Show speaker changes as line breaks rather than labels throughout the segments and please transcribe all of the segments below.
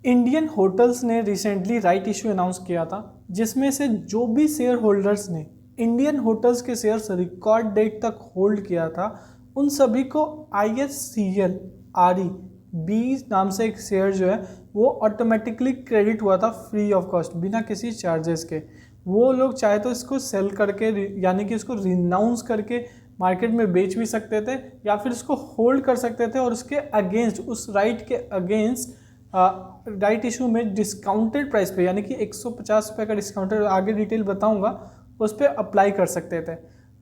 Indian hotels ने recently right issue announce किया था, जिसमें से जो भी शेयर होल्डर्स ने इंडियन होटल्स के शेयर्स रिकॉर्ड डेट तक होल्ड किया था, उन सभी को ISCL RE बी नाम से एक शेयर जो है वो ऑटोमेटिकली क्रेडिट हुआ था फ्री ऑफ कॉस्ट, बिना किसी चार्जेस के। वो लोग चाहे तो इसको सेल करके यानी कि इसको रिनाउंस करके मार्केट में बेच भी सकते थे, या फिर इसको होल्ड कर सकते थे और उसके अगेंस्ट, उस राइट के अगेंस्ट राइट इशू में डिस्काउंटेड प्राइस पे, यानी कि 150 रुपये का डिस्काउंटेड, आगे डिटेल बताऊंगा, उस पर अप्लाई कर सकते थे।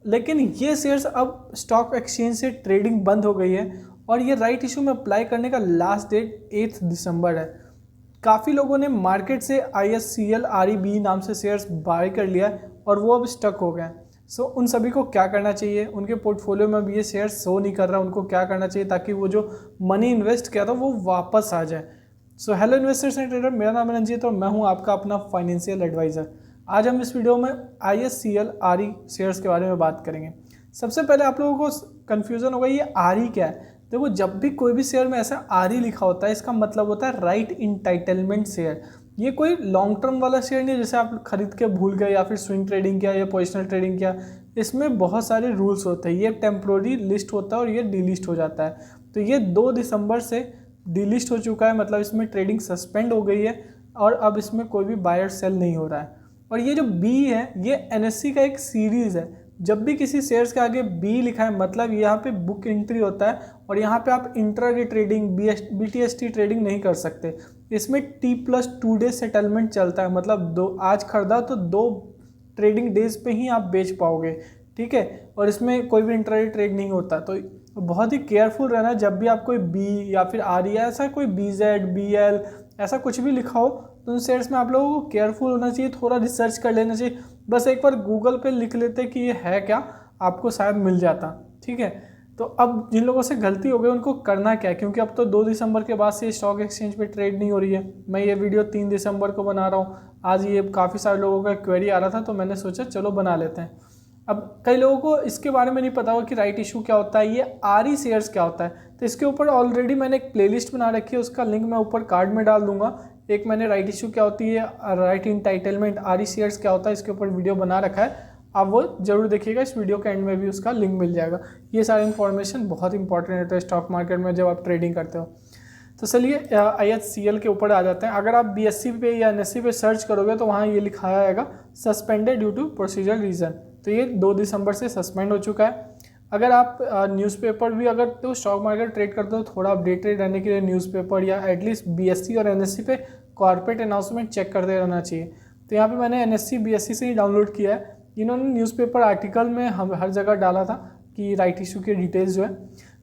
लेकिन ये शेयर्स अब स्टॉक एक्सचेंज से ट्रेडिंग बंद हो गई है और ये राइट इशू में अप्लाई करने का लास्ट डेट 8 दिसंबर है। काफ़ी लोगों ने मार्केट से ISCL REB नाम से शेयर्स बाय कर लिया है और वो अब स्टक हो गए हैं। सो उन सभी को क्या करना चाहिए, उनके पोर्टफोलियो में अब ये शेयर शो नहीं कर रहा, उनको क्या करना चाहिए ताकि वो जो मनी इन्वेस्ट किया था वो वापस आ जाए। So hello investors and trader, मेरा नाम है रंजीत और मैं हूं आपका अपना फाइनेंशियल एडवाइज़र। आज हम इस वीडियो में ISCL RE शेयर्स के बारे में बात करेंगे। सबसे पहले आप लोगों को कन्फ्यूज़न होगा ये RE क्या है। देखो, जब भी कोई भी शेयर में ऐसा RE लिखा होता है, इसका मतलब होता है राइट इंटाइटलमेंट शेयर। ये कोई लॉन्ग टर्म वाला शेयर नहीं है जैसे आप खरीद के भूल गए या फिर स्विंग ट्रेडिंग किया या पोजिशनल ट्रेडिंग किया। इसमें बहुत सारे रूल्स होते हैं। ये टेम्प्रोरी लिस्ट होता है और ये डीलिस्ट हो जाता है। तो ये 2 दिसंबर से डीलिस्ट हो चुका है, मतलब इसमें ट्रेडिंग सस्पेंड हो गई है और अब इसमें कोई भी बायर सेल नहीं हो रहा है। और ये जो B है ये NSE का एक सीरीज़ है। जब भी किसी शेयर्स के आगे B लिखा है मतलब यहाँ पे बुक एंट्री होता है और यहाँ पे आप इंट्राडे ट्रेडिंग BTST ट्रेडिंग नहीं कर सकते। इसमें T+2 डे सेटलमेंट चलता है, मतलब आज खरीदा तो 2 ट्रेडिंग डेज पे ही आप बेच पाओगे, ठीक है। और इसमें कोई भी इंट्राडे ट्रेड नहीं होता। तो बहुत ही केयरफुल रहना जब भी आप कोई B या फिर RE ऐसा कोई BZ BL ऐसा कुछ भी लिखा हो तो उन शेयर्स में आप लोगों को केयरफुल होना चाहिए, थोड़ा रिसर्च कर लेना चाहिए। बस एक बार गूगल पे लिख लेते कि ये है क्या, आपको शायद मिल जाता, ठीक है। तो अब जिन लोगों से गलती हो गई उनको करना क्या है, क्योंकि अब तो 2 दिसंबर के बाद से स्टॉक एक्सचेंज पे ट्रेड नहीं हो रही है। मैं ये वीडियो 3 दिसंबर को बना रहा हूँ। आज ये काफ़ी सारे लोगों का क्वेरी आ रहा था तो मैंने सोचा चलो बना लेते हैं। अब कई लोगों को इसके बारे में नहीं पता होगा कि राइट इशू क्या होता है, ये RE शेयर्स क्या होता है। तो इसके ऊपर ऑलरेडी मैंने एक प्लेलिस्ट बना रखी है, उसका लिंक मैं ऊपर कार्ड में डाल दूंगा। एक मैंने राइट इशू क्या होती है, राइट इंटाइटलमेंट RE शेयर्स क्या होता है, इसके ऊपर वीडियो बना रखा है, आप वो जरूर देखिएगा। इस वीडियो के एंड में भी उसका लिंक मिल जाएगा। ये सारी इन्फॉर्मेशन बहुत इंपॉर्टेंट होता है स्टॉक मार्केट में जब आप ट्रेडिंग करते हो। तो चलिए ISCL के ऊपर आ जाते हैं। अगर आप BSE पे या NSE पे सर्च करोगे तो वहाँ ये लिखाया आएगा suspended due to procedure reason. तो ये 2 दिसंबर से सस्पेंड हो चुका है। अगर आप न्यूज़पेपर भी अगर तो स्टॉक मार्केट ट्रेड करते हो, थोड़ा अपडेटेड रहने के लिए न्यूज़पेपर या एटलीस्ट BSE और NSE पे कॉर्पोरेट अनाउंसमेंट चेक करते रहना चाहिए। तो यहाँ पे मैंने NSE BSE से ही डाउनलोड किया है। इन्होंने न्यूज़पेपर आर्टिकल में हम हर जगह डाला था कि राइट इशू के डिटेल्स जो है।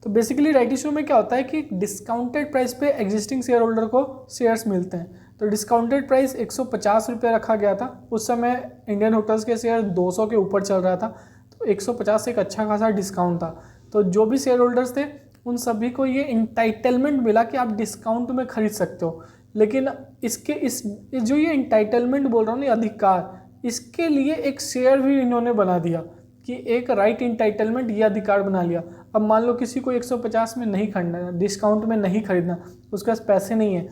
तो बेसिकली राइट इशू में क्या होता है कि डिस्काउंटेड प्राइस पे एग्जिस्टिंग शेयर होल्डर को शेयर्स मिलते हैं। तो डिस्काउंटेड प्राइस 150 रुपये रखा गया था। उस समय इंडियन होटल्स के शेयर 200 के ऊपर चल रहा था, तो 150 से एक अच्छा खासा डिस्काउंट था। तो जो भी शेयर होल्डर्स थे उन सभी को ये इंटाइटलमेंट मिला कि आप डिस्काउंट में खरीद सकते हो। लेकिन इस जो ये इंटाइटलमेंट बोल रहा हूँ ना, अधिकार, इसके लिए एक शेयर भी इन्होंने बना दिया कि एक राइट इंटाइटलमेंट ये अधिकार बना लिया। अब मान लो किसी को 150 में नहीं खरीदना, डिस्काउंट में नहीं खरीदना, उसके पास पैसे नहीं है,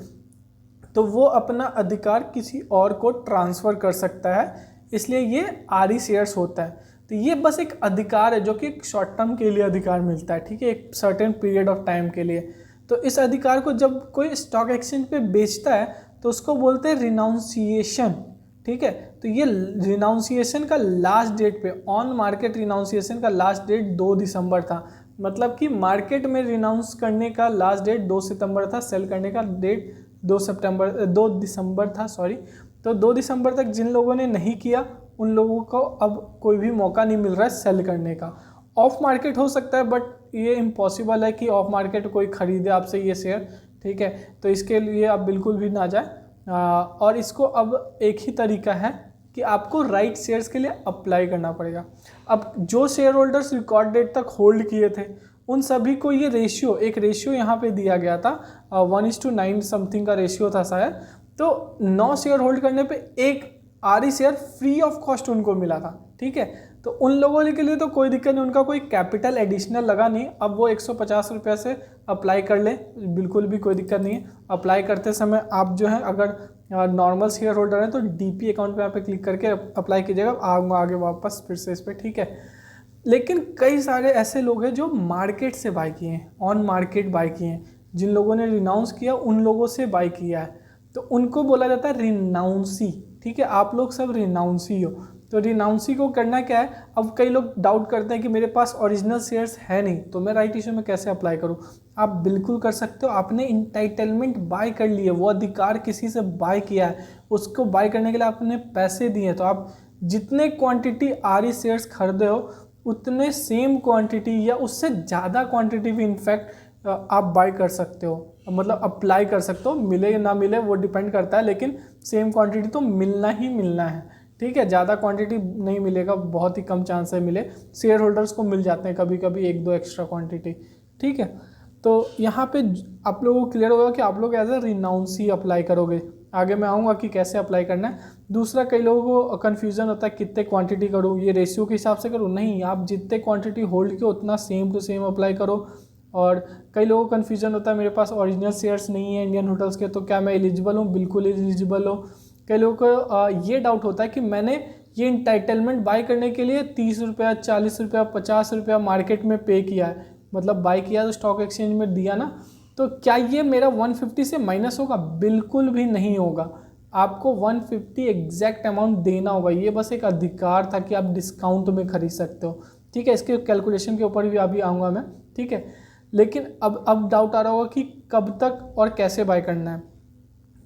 तो वो अपना अधिकार किसी और को ट्रांसफ़र कर सकता है। इसलिए ये RE शेयर्स होता है। तो ये बस एक अधिकार है जो कि एक शॉर्ट टर्म के लिए अधिकार मिलता है, ठीक है, एक सर्टेन पीरियड ऑफ टाइम के लिए। तो इस अधिकार को जब कोई स्टॉक एक्सचेंज पे बेचता है तो उसको बोलते हैं रिनाउंसिएशन, ठीक है। तो ये रिनाउंसिएशन का लास्ट डेट पे, ऑन मार्केट रिनाउंसिएशन का लास्ट डेट 2 दिसंबर था। मतलब कि मार्केट में रिनाउंस करने का लास्ट डेट 2 सितंबर था, सेल करने का डेट 2 दिसंबर था, सॉरी। तो 2 दिसंबर तक जिन लोगों ने नहीं किया उन लोगों को अब कोई भी मौका नहीं मिल रहा है सेल करने का। ऑफ मार्केट हो सकता है बट ये इम्पॉसिबल है कि ऑफ मार्केट कोई ख़रीदे आपसे ये शेयर, ठीक है। तो इसके लिए आप बिल्कुल भी ना जाए। और इसको अब एक ही तरीका है कि आपको राइट शेयर्स के लिए अप्लाई करना पड़ेगा। अब जो शेयर होल्डर्स रिकॉर्ड डेट तक होल्ड किए थे उन सभी को ये रेशियो, एक रेशियो यहाँ पे दिया गया था, 1:9 समथिंग का रेशियो था शायद। तो 9 शेयर होल्ड करने पे एक RE share free of cost उनको मिला था, ठीक है। तो तो उन लोगों के लिए तो कोई दिक्कत नहीं, उनका कोई कैपिटल एडिशनल लगा नहीं। अब वो 150 रुपये से अप्लाई कर ले, बिल्कुल भी कोई दिक्कत नहीं है। अप्लाई करते समय आप जो है अगर नॉर्मल शेयर होल्डर है तो डीपी अकाउंट पे यहाँ पे क्लिक करके अप्लाई कीजिएगा, आगे वापस फिर से इस पर, ठीक है। लेकिन कई सारे ऐसे लोग हैं जो मार्केट से बाय किए हैं, ऑन मार्केट बाय किए हैं, जिन लोगों ने रिनाउंस किया उन लोगों से बाय किया है, तो उनको बोला जाता है रिनाउंसी, ठीक है। आप लोग सब रिनाउंसी हो। तो रिनाउंसी को करना क्या है, अब कई लोग डाउट करते हैं कि मेरे पास ओरिजिनल शेयर्स है नहीं तो मैं राइट इशू में कैसे अप्लाई करूं। आप बिल्कुल कर सकते हो। आपने इंटाइटलमेंट बाय कर लिए, वो अधिकार किसी से बाय किया है, उसको बाय करने के लिए आपने पैसे दिए, तो आप जितने क्वांटिटी आरई शेयर्स खरीदे हो उतने सेम क्वांटिटी या उससे ज़्यादा क्वांटिटी भी इनफैक्ट आप बाय कर सकते हो, मतलब अप्लाई कर सकते हो। मिले या ना मिले वो डिपेंड करता है, लेकिन सेम क्वांटिटी तो मिलना ही मिलना है, ठीक है। ज़्यादा क्वांटिटी नहीं मिलेगा, बहुत ही कम चांस है मिले। शेयर होल्डर्स को मिल जाते हैं कभी कभी 1-2 एक्स्ट्रा क्वांटिटी, ठीक है। तो यहाँ पे आप लोगों को क्लियर होगा कि आप लोग एज ए रिनाउंसी अप्लाई करोगे। आगे मैं आऊँगा कि कैसे अप्लाई करना है। दूसरा, कई लोगों को कन्फ्यूज़न होता है कितने क्वांटिटी करूँ, ये रेशियो के हिसाब से करूँ। नहीं, आप जितने क्वांटिटी होल्ड किए उतना सेम टू सेम अप्लाई करो। और कई लोगों को कन्फ्यूज़न होता है मेरे पास ओरिजिनल शेयर्स नहीं है इंडियन होटल्स के, तो क्या मैं एलिजिबल हूँ? बिल्कुल एलिजिबल हो। कई लोगों को ये डाउट होता है कि मैंने ये इंटाइटलमेंट बाय करने के लिए 30 रुपया, 40 रुपया, 50 रुपया मार्केट में पे किया है, मतलब बाय किया तो स्टॉक एक्सचेंज में दिया ना, तो क्या ये मेरा 150 से माइनस होगा? बिल्कुल भी नहीं होगा। आपको 150 एग्जैक्ट अमाउंट देना होगा। ये बस एक अधिकार था कि आप डिस्काउंट में खरीद सकते हो, ठीक है। इसके कैलकुलेशन के ऊपर भी अभी आऊँगा मैं, ठीक है। लेकिन अब डाउट आ रहा होगा कि कब तक और कैसे बाय करना है,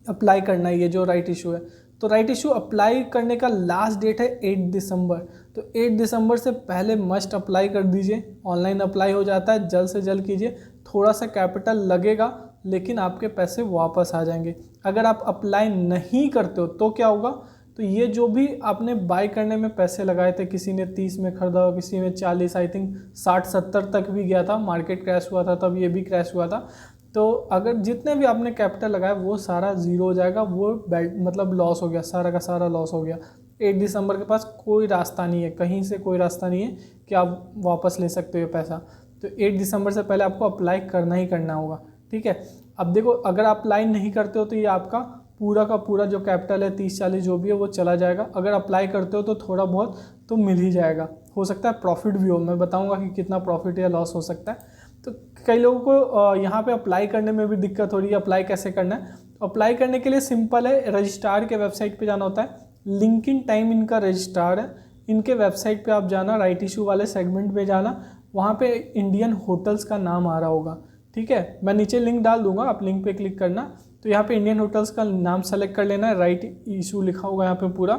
अप्लाई करना है ये जो राइट इशू है। तो राइट इशू अप्लाई करने का लास्ट डेट है 8 दिसंबर। तो 8 दिसंबर से पहले मस्ट अप्लाई कर दीजिए। ऑनलाइन अप्लाई हो जाता है, जल्द से जल्द कीजिए। थोड़ा सा कैपिटल लगेगा लेकिन आपके पैसे वापस आ जाएंगे। अगर आप अप्लाई नहीं करते हो तो क्या होगा, तो ये जो भी आपने बाय करने में पैसे लगाए थे, किसी ने 30 में खरीदा, किसी में 40, आई थिंक 60-70 तक भी गया था, मार्केट क्रैश हुआ था तब ये भी क्रैश हुआ था। तो अगर जितने भी आपने कैपिटल लगाया वो सारा ज़ीरो हो जाएगा, वो मतलब लॉस हो गया, सारा का सारा लॉस हो गया। 8 दिसंबर के पास कोई रास्ता नहीं है, कहीं से कोई रास्ता नहीं है कि आप वापस ले सकते हो ये पैसा। तो 8 दिसंबर से पहले आपको अप्लाई करना ही करना होगा, ठीक है। अब देखो, अगर आप अप्लाई नहीं करते हो तो ये आपका पूरा का पूरा जो कैपिटल है 30-40 जो भी है वो चला जाएगा। अगर अप्लाई करते हो तो थोड़ा बहुत तो मिल ही जाएगा, हो सकता है प्रॉफिट भी हो। मैं बताऊंगा कि कितना प्रॉफिट या लॉस हो सकता है। तो कई लोगों को यहाँ पे अप्लाई करने में भी दिक्कत हो रही है, अप्लाई कैसे करना है। अप्लाई करने के लिए सिंपल है, रजिस्ट्रार के वेबसाइट पे जाना होता है। लिंकिन टाइम इनका रजिस्ट्रार है, इनके वेबसाइट पे आप जाना, राइट इशू वाले सेगमेंट पे जाना, वहाँ पे इंडियन होटल्स का नाम आ रहा होगा, ठीक है। मैं नीचे लिंक डाल दूंगा, आप लिंक पे क्लिक करना। तो यहाँ पे इंडियन होटल्स का नाम सेलेक्ट कर लेना है, राइट इशू लिखा होगा यहाँ पे पूरा,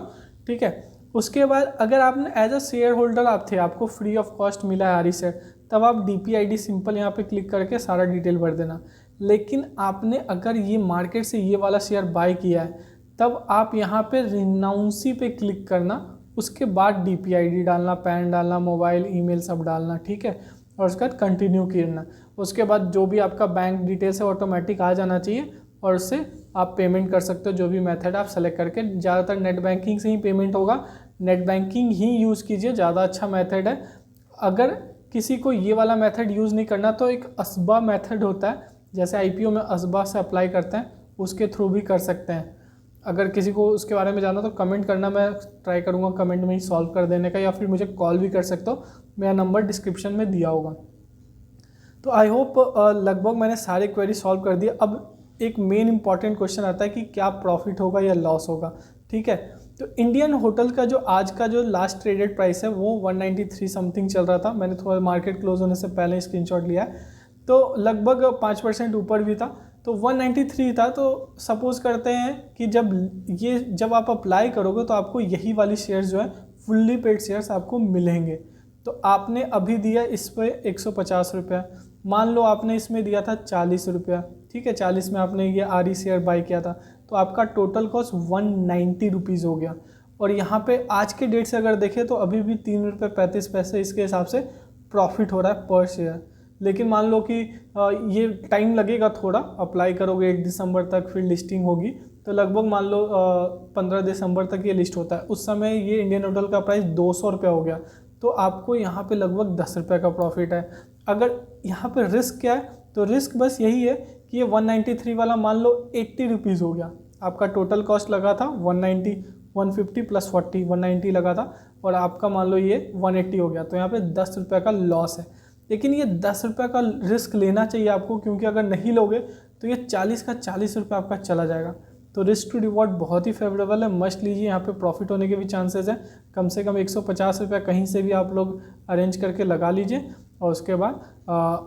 ठीक है। उसके बाद अगर आपने एज अ शेयर होल्डर आप थे, आपको फ्री ऑफ कॉस्ट मिला है आरई शेयर, तब आप DPID सिंपल यहाँ पे क्लिक करके सारा डिटेल भर देना। लेकिन आपने अगर ये मार्केट से ये वाला शेयर बाय किया है तब आप यहाँ पे रिनाउंसी पे क्लिक करना, उसके बाद DPID डालना, पैन डालना, मोबाइल ईमेल सब डालना, ठीक है। और उसके बाद कंटिन्यू करना। उसके बाद जो भी आपका बैंक डिटेल्स है ऑटोमेटिक आ जाना चाहिए और उससे आप पेमेंट कर सकते हो, जो भी मेथड आप सेलेक्ट करके। ज़्यादातर नेट बैंकिंग से ही पेमेंट होगा, नेट बैंकिंग ही यूज़ कीजिए, ज़्यादा अच्छा मेथड है। अगर किसी को ये वाला मेथड यूज़ नहीं करना तो एक असबा मेथड होता है, जैसे IPO में असबा से अप्लाई करते हैं, उसके थ्रू भी कर सकते हैं। अगर किसी को उसके बारे में जानना तो कमेंट करना, मैं ट्राई करूँगा कमेंट में ही सॉल्व कर देने का, या फिर मुझे कॉल भी कर सकते हो, मेरा नंबर डिस्क्रिप्शन में दिया होगा। तो आई होप लगभग मैंने सारे क्वेरी सॉल्व कर दिए। अब एक मेन इंपॉर्टेंट क्वेश्चन आता है कि क्या प्रॉफिट होगा या लॉस होगा, ठीक है। तो इंडियन होटल का जो आज का जो लास्ट ट्रेडेड प्राइस है वो 193 समथिंग चल रहा था। मैंने थोड़ा मार्केट क्लोज होने से पहले स्क्रीनशॉट लिया है, तो लगभग 5% ऊपर भी था। तो 193 था। तो सपोज करते हैं कि जब आप अप्लाई करोगे तो आपको यही वाली शेयर्स जो है फुल्ली पेड शेयर्स आपको मिलेंगे। तो आपने अभी दिया इस पर 150 रुपया, मान लो आपने इसमें दिया था 40 रुपया, ठीक है। 40 में आपने ये आरई शेयर बाय किया था, तो आपका टोटल कॉस्ट 190 रुपीज़ हो गया। और यहाँ पे आज के डेट से अगर देखें तो अभी भी 3 रुपये 35 पैसे इसके हिसाब से प्रॉफिट हो रहा है पर शेयर। लेकिन मान लो कि ये टाइम लगेगा थोड़ा, अप्लाई करोगे 1 दिसंबर तक, फिर लिस्टिंग होगी, तो लगभग मान लो 15 दिसंबर तक ये लिस्ट होता है। उस समय ये इंडियन होटल का प्राइस 200 रुपया हो गया। तो आपको यहाँ पे लगभग 10 रुपये का प्रॉफिट है। अगर यहाँ पे रिस्क क्या है, तो रिस्क बस यही है कि ये 193 वाला मान लो 80 रुपीज़ हो गया, आपका टोटल कॉस्ट लगा था 190, 150 प्लस 40 190 लगा था, और आपका मान लो ये 180 हो गया, तो यहाँ पे 10 रुपये का लॉस है। लेकिन ये 10 रुपये का रिस्क लेना चाहिए आपको, क्योंकि अगर नहीं लोगे तो ये 40 का 40 रुपये आपका चला जाएगा। तो रिस्क टू रिवॉर्ड बहुत ही फेवरेबल है, मस्ट लीजिए, यहाँ पे प्रॉफिट होने के भी चांसेस हैं। कम से कम 150 रुपये कहीं से भी आप लोग अरेंज करके लगा लीजिए, और उसके बाद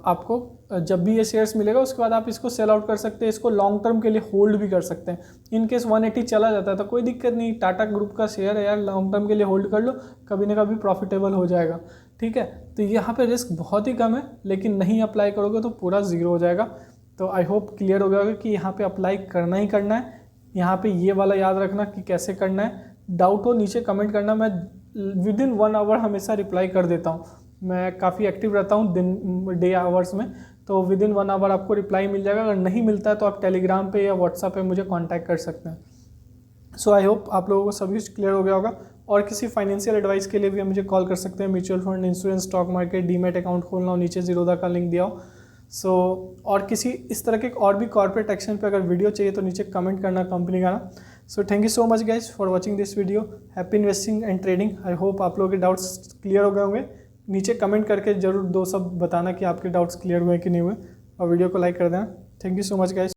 आपको जब भी ये शेयर्स मिलेगा उसके बाद आप इसको सेल आउट कर सकते हैं, इसको लॉन्ग टर्म के लिए होल्ड भी कर सकते हैं। इन केस 180 चला जाता है तो कोई दिक्कत नहीं, टाटा ग्रुप का शेयर है यार, लॉन्ग टर्म के लिए होल्ड कर लो, कभी ना कभी प्रॉफिटेबल हो जाएगा। ठीक है, तो यहाँ पे रिस्क बहुत ही कम है, लेकिन नहीं अप्लाई करोगे तो पूरा ज़ीरो हो जाएगा। तो आई होप क्लियर हो गया होगा कि यहाँ पे अप्लाई करना ही करना है। यहाँ पे ये वाला याद रखना कि कैसे करना है, डाउट हो नीचे कमेंट करना, मैं विदिन 1 आवर हमेशा रिप्लाई कर देता हूँ। मैं काफ़ी एक्टिव रहता हूँ डे आवर्स में, तो विदिन 1 आवर आपको रिप्लाई मिल जाएगा। अगर नहीं मिलता है तो आप टेलीग्राम पे या व्हाट्सएप पे मुझे कांटेक्ट कर सकते हैं। सो आई होप आप लोगों को सब कुछ क्लियर हो गया होगा, और किसी फाइनेंशियल एडवाइस के लिए भी मुझे कॉल कर सकते हैं। Mutual fund, insurance, stock market, demat account खोलना हो, नीचे ज़ीरोधा का लिंक दिया हो। सो और किसी इस तरह के और भी कॉर्पोरेट एक्शन पे अगर वीडियो चाहिए तो नीचे कमेंट करना कंपनी का नाम। So thank you so much guys for watching this video. Happy investing and trading. I hope आप लोगों के डाउट्स क्लियर हो गए होंगे। नीचे कमेंट करके जरूर दो सब बताना कि आपके डाउट्स क्लियर हुए कि नहीं हुए, और वीडियो को लाइक कर देना। Thank you so much guys.